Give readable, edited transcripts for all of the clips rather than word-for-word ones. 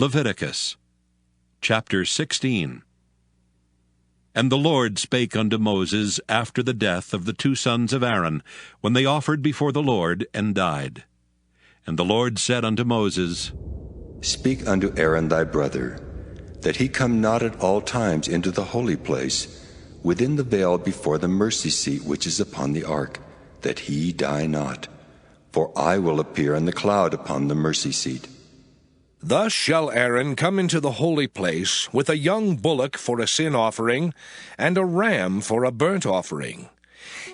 Leviticus chapter 16. And the Lord spake unto Moses after the death of the two sons of Aaron, when they offered before the Lord, and died. And the Lord said unto Moses, Speak unto Aaron thy brother, that he come not at all times into the holy place, within the veil before the mercy seat which is upon the ark, that he die not. For I will appear in the cloud upon the mercy seat. Thus shall Aaron come into the holy place with a young bullock for a sin offering, and a ram for a burnt offering.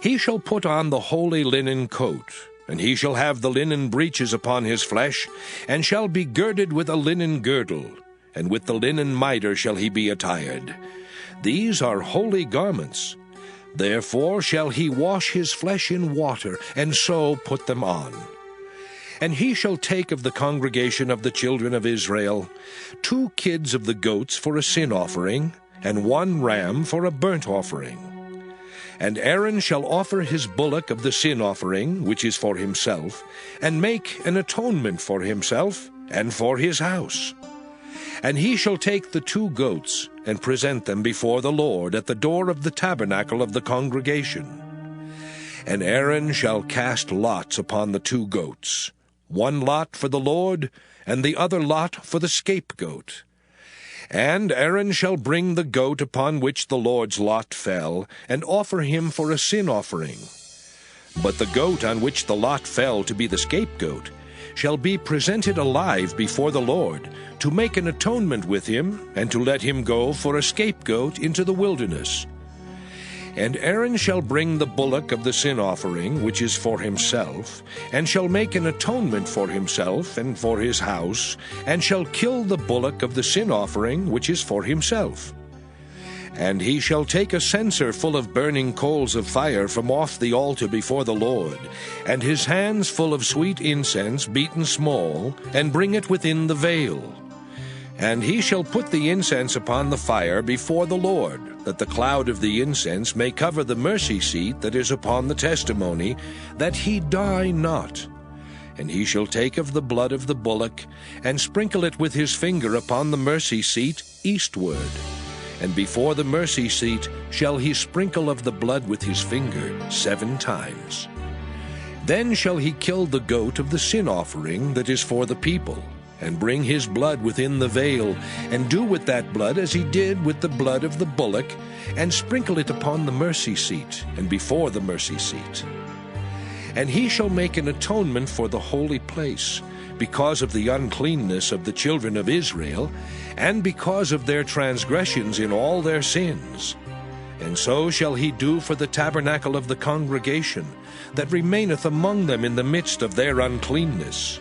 He shall put on the holy linen coat, and he shall have the linen breeches upon his flesh, and shall be girded with a linen girdle, and with the linen mitre shall he be attired. These are holy garments. Therefore shall he wash his flesh in water, and so put them on. And he shall take of the congregation of the children of Israel 2 kids of the goats for a sin offering, and 1 ram for a burnt offering. And Aaron shall offer his bullock of the sin offering, which is for himself, and make an atonement for himself and for his house. And he shall take the 2 goats, and present them before the Lord at the door of the tabernacle of the congregation. And Aaron shall cast lots upon the 2 goats, 1 lot for the Lord, and the other lot for the scapegoat. And Aaron shall bring the goat upon which the Lord's lot fell, and offer him for a sin offering. But the goat on which the lot fell to be the scapegoat shall be presented alive before the Lord, to make an atonement with him, and to let him go for a scapegoat into the wilderness. And Aaron shall bring the bullock of the sin offering, which is for himself, and shall make an atonement for himself and for his house, and shall kill the bullock of the sin offering, which is for himself. And he shall take a censer full of burning coals of fire from off the altar before the Lord, and his hands full of sweet incense beaten small, and bring it within the veil. And he shall put the incense upon the fire before the Lord, that the cloud of the incense may cover the mercy seat that is upon the testimony, that he die not. And he shall take of the blood of the bullock, and sprinkle it with his finger upon the mercy seat eastward. And before the mercy seat shall he sprinkle of the blood with his finger 7 times. Then shall he kill the goat of the sin offering that is for the people, and bring his blood within the veil, and do with that blood as he did with the blood of the bullock, and sprinkle it upon the mercy seat, and before the mercy seat. And he shall make an atonement for the holy place, because of the uncleanness of the children of Israel, and because of their transgressions in all their sins. And so shall he do for the tabernacle of the congregation, that remaineth among them in the midst of their uncleanness.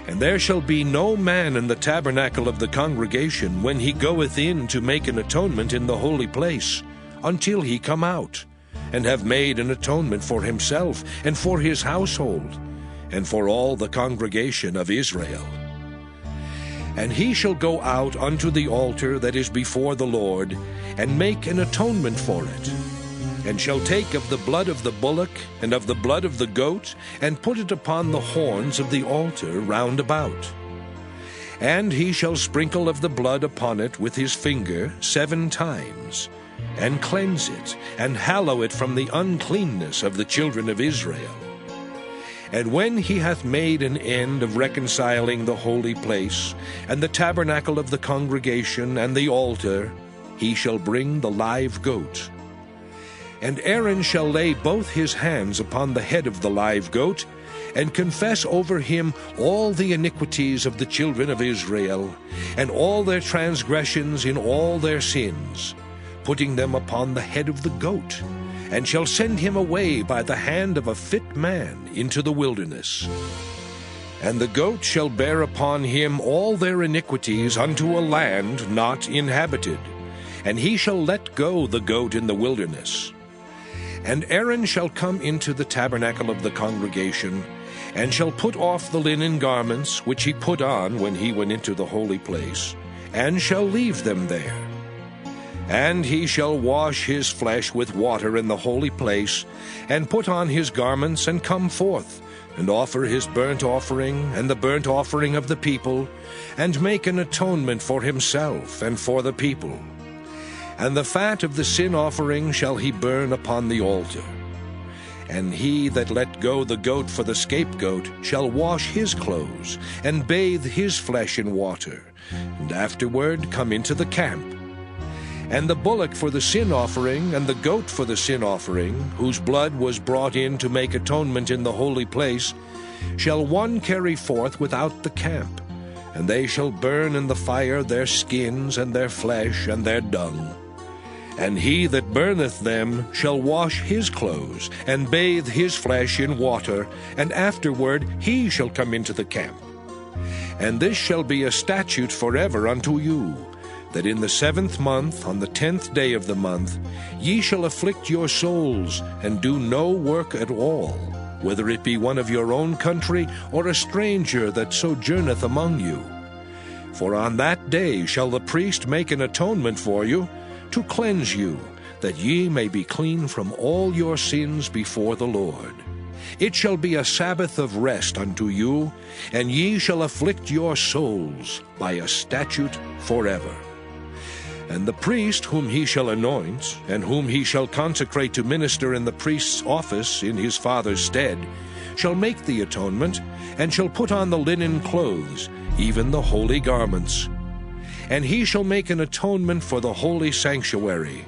And there shall be no man in the tabernacle of the congregation when he goeth in to make an atonement in the holy place, until he come out, and have made an atonement for himself, and for his household, and for all the congregation of Israel. And he shall go out unto the altar that is before the Lord, and make an atonement for it, and shall take of the blood of the bullock and of the blood of the goat, and put it upon the horns of the altar round about. And he shall sprinkle of the blood upon it with his finger 7 times, and cleanse it, and hallow it from the uncleanness of the children of Israel. And when he hath made an end of reconciling the holy place, and the tabernacle of the congregation, and the altar, he shall bring the live goat. And Aaron shall lay both his hands upon the head of the live goat, and confess over him all the iniquities of the children of Israel, and all their transgressions in all their sins, putting them upon the head of the goat, and shall send him away by the hand of a fit man into the wilderness. And the goat shall bear upon him all their iniquities unto a land not inhabited, and he shall let go the goat in the wilderness. And Aaron shall come into the tabernacle of the congregation, and shall put off the linen garments which he put on when he went into the holy place, and shall leave them there. And he shall wash his flesh with water in the holy place, and put on his garments, and come forth, and offer his burnt offering and the burnt offering of the people, and make an atonement for himself and for the people. And the fat of the sin offering shall he burn upon the altar. And he that let go the goat for the scapegoat shall wash his clothes, and bathe his flesh in water, and afterward come into the camp. And the bullock for the sin offering, and the goat for the sin offering, whose blood was brought in to make atonement in the holy place, shall one carry forth without the camp, and they shall burn in the fire their skins and their flesh and their dung. And he that burneth them shall wash his clothes, and bathe his flesh in water, and afterward he shall come into the camp. And this shall be a statute forever unto you, that in the 7th month, on the 10th day of the month, ye shall afflict your souls, and do no work at all, whether it be one of your own country, or a stranger that sojourneth among you. For on that day shall the priest make an atonement for you, to cleanse you, that ye may be clean from all your sins before the Lord. It shall be a Sabbath of rest unto you, and ye shall afflict your souls by a statute forever. And the priest whom he shall anoint, and whom he shall consecrate to minister in the priest's office in his father's stead, shall make the atonement, and shall put on the linen clothes, even the holy garments. And he shall make an atonement for the holy sanctuary,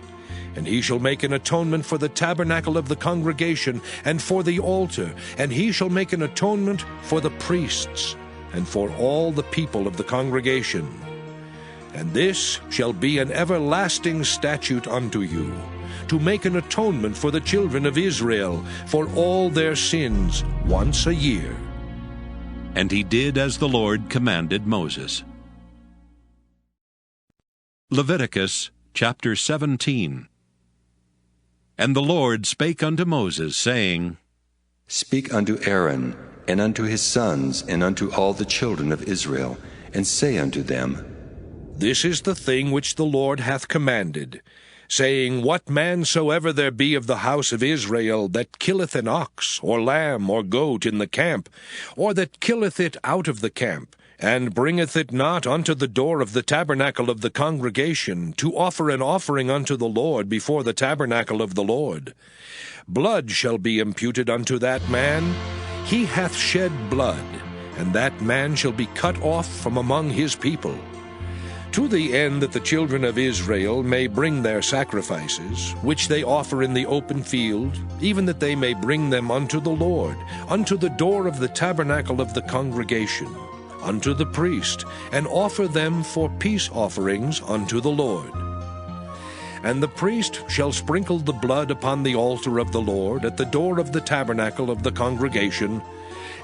and he shall make an atonement for the tabernacle of the congregation, and for the altar, and he shall make an atonement for the priests, and for all the people of the congregation. And this shall be an everlasting statute unto you, to make an atonement for the children of Israel for all their sins once a year. And he did as the Lord commanded Moses. Leviticus chapter 17. And the Lord spake unto Moses, saying, Speak unto Aaron, and unto his sons, and unto all the children of Israel, and say unto them, This is the thing which the Lord hath commanded, saying, What man soever there be of the house of Israel that killeth an ox, or lamb, or goat in the camp, or that killeth it out of the camp, and bringeth it not unto the door of the tabernacle of the congregation, to offer an offering unto the Lord before the tabernacle of the Lord, blood shall be imputed unto that man. He hath shed blood, and that man shall be cut off from among his people. To the end that the children of Israel may bring their sacrifices, which they offer in the open field, even that they may bring them unto the Lord, unto the door of the tabernacle of the congregation, unto the priest, and offer them for peace offerings unto the Lord. And the priest shall sprinkle the blood upon the altar of the Lord at the door of the tabernacle of the congregation,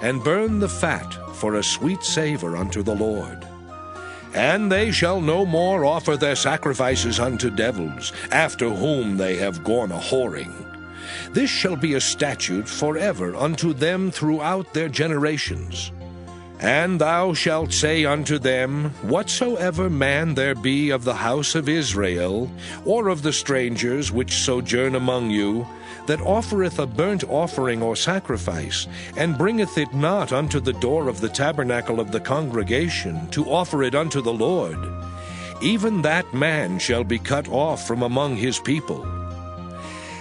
and burn the fat for a sweet savor unto the Lord. And they shall no more offer their sacrifices unto devils, after whom they have gone a-whoring. This shall be a statute forever unto them throughout their generations. And thou shalt say unto them, Whatsoever man there be of the house of Israel, or of the strangers which sojourn among you, that offereth a burnt offering or sacrifice, and bringeth it not unto the door of the tabernacle of the congregation, to offer it unto the Lord, even that man shall be cut off from among his people.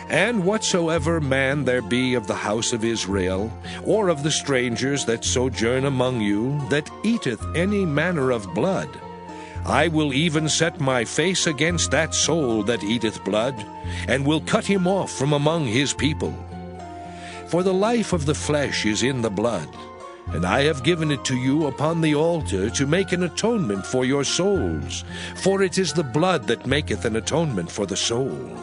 And whatsoever man there be of the house of Israel, or of the strangers that sojourn among you, that eateth any manner of blood, I will even set my face against that soul that eateth blood, and will cut him off from among his people. For the life of the flesh is in the blood, and I have given it to you upon the altar to make an atonement for your souls, for it is the blood that maketh an atonement for the soul.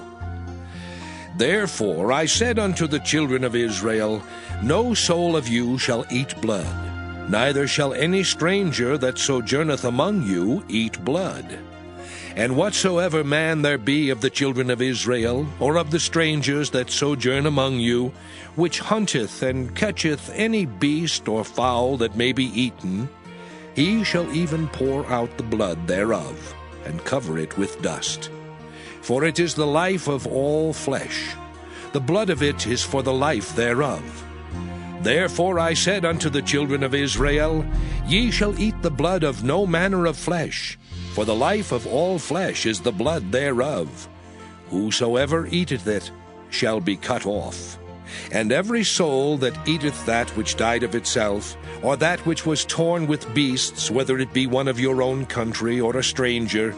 Therefore I said unto the children of Israel, No soul of you shall eat blood, neither shall any stranger that sojourneth among you eat blood. And whatsoever man there be of the children of Israel, or of the strangers that sojourn among you, which hunteth and catcheth any beast or fowl that may be eaten, he shall even pour out the blood thereof, and cover it with dust. For it is the life of all flesh. The blood of it is for the life thereof. Therefore I said unto the children of Israel, Ye shall eat the blood of no manner of flesh, for the life of all flesh is the blood thereof. Whosoever eateth it shall be cut off. And every soul that eateth that which died of itself, or that which was torn with beasts, whether it be one of your own country or a stranger,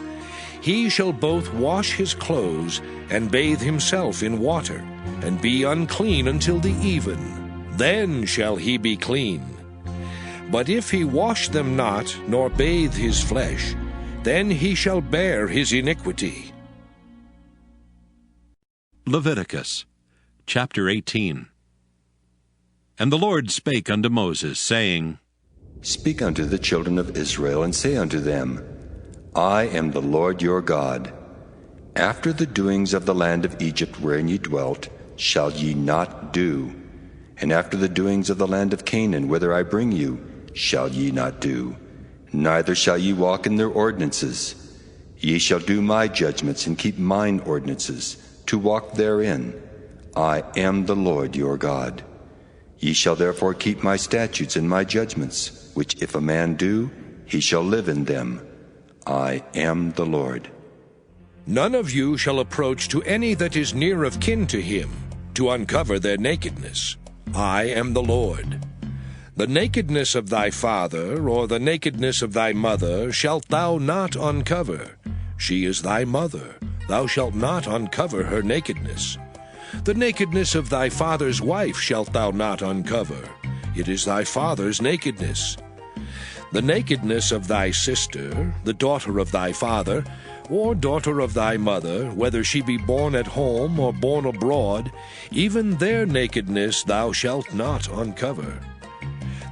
he shall both wash his clothes and bathe himself in water, and be unclean until the even. Then shall he be clean. But if he wash them not, nor bathe his flesh, then he shall bear his iniquity. Leviticus chapter 18. And the Lord spake unto Moses, saying, Speak unto the children of Israel, and say unto them, I am the Lord your God. After the doings of the land of Egypt wherein ye dwelt, shall ye not do. And after the doings of the land of Canaan, whither I bring you, shall ye not do. Neither shall ye walk in their ordinances. Ye shall do my judgments, and keep mine ordinances, to walk therein. I am the Lord your God. Ye shall therefore keep my statutes and my judgments, which if a man do, he shall live in them. I am the Lord. None of you shall approach to any that is near of kin to him, to uncover their nakedness. I am the Lord. The nakedness of thy father, or the nakedness of thy mother, shalt thou not uncover. She is thy mother. Thou shalt not uncover her nakedness. The nakedness of thy father's wife shalt thou not uncover. It is thy father's nakedness. The nakedness of thy sister, the daughter of thy father, or daughter of thy mother, whether she be born at home or born abroad, even their nakedness thou shalt not uncover.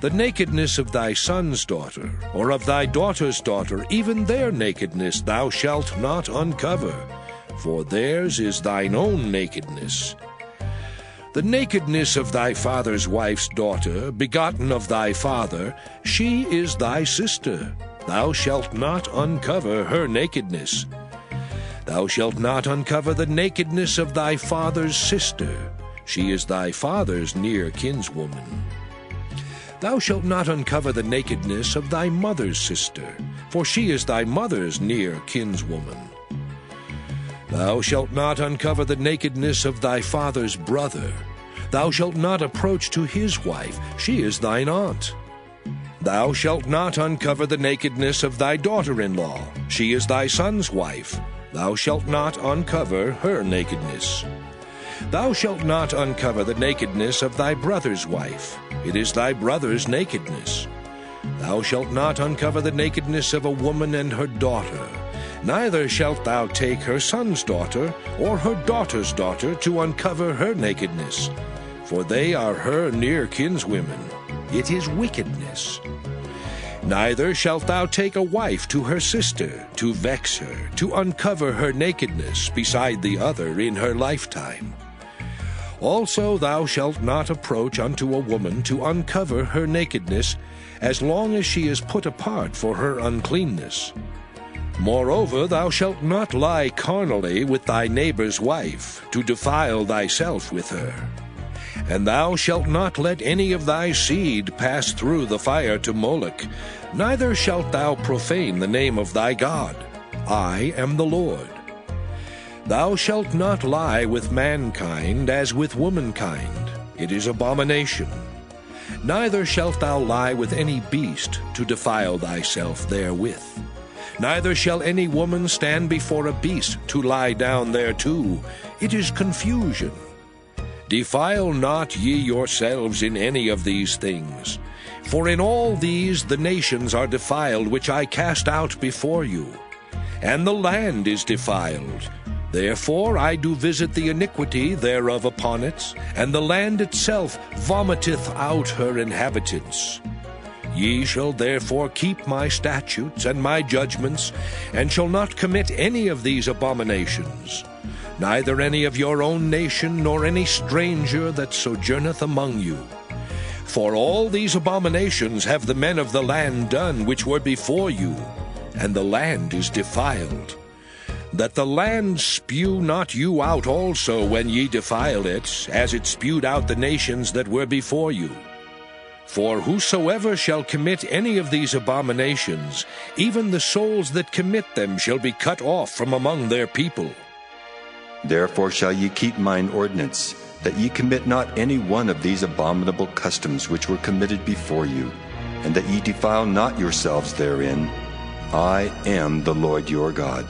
The nakedness of thy son's daughter, or of thy daughter's daughter, even their nakedness thou shalt not uncover, for theirs is thine own nakedness. The nakedness of thy father's wife's daughter, begotten of thy father, she is thy sister. Thou shalt not uncover her nakedness. Thou shalt not uncover the nakedness of thy father's sister. She is thy father's near kinswoman. Thou shalt not uncover the nakedness of thy mother's sister, for she is thy mother's near kinswoman. Thou shalt not uncover the nakedness of thy father's brother. Thou shalt not approach to his wife. She is thine aunt. Thou shalt not uncover the nakedness of thy daughter-in-law. She is thy son's wife. Thou shalt not uncover her nakedness. Thou shalt not uncover the nakedness of thy brother's wife. It is thy brother's nakedness. Thou shalt not uncover the nakedness of a woman and her daughter. Neither shalt thou take her son's daughter or her daughter's daughter to uncover her nakedness, for they are her near kinswomen. It is wickedness. Neither shalt thou take a wife to her sister, to vex her, to uncover her nakedness beside the other in her lifetime. Also thou shalt not approach unto a woman to uncover her nakedness, as long as she is put apart for her uncleanness. Moreover, thou shalt not lie carnally with thy neighbor's wife, to defile thyself with her. And thou shalt not let any of thy seed pass through the fire to Moloch, neither shalt thou profane the name of thy God. I am the Lord. Thou shalt not lie with mankind as with womankind. It is abomination. Neither shalt thou lie with any beast, to defile thyself therewith. Neither shall any woman stand before a beast to lie down thereto. It is confusion. Defile not ye yourselves in any of these things. For in all these the nations are defiled, which I cast out before you. And the land is defiled. Therefore I do visit the iniquity thereof upon it, and the land itself vomiteth out her inhabitants. Ye shall therefore keep my statutes and my judgments, and shall not commit any of these abominations, neither any of your own nation, nor any stranger that sojourneth among you. For all these abominations have the men of the land done which were before you, and the land is defiled. That the land spew not you out also when ye defile it, as it spewed out the nations that were before you. For whosoever shall commit any of these abominations, even the souls that commit them shall be cut off from among their people. Therefore shall ye keep mine ordinance, that ye commit not any one of these abominable customs which were committed before you, and that ye defile not yourselves therein. I am the Lord your God.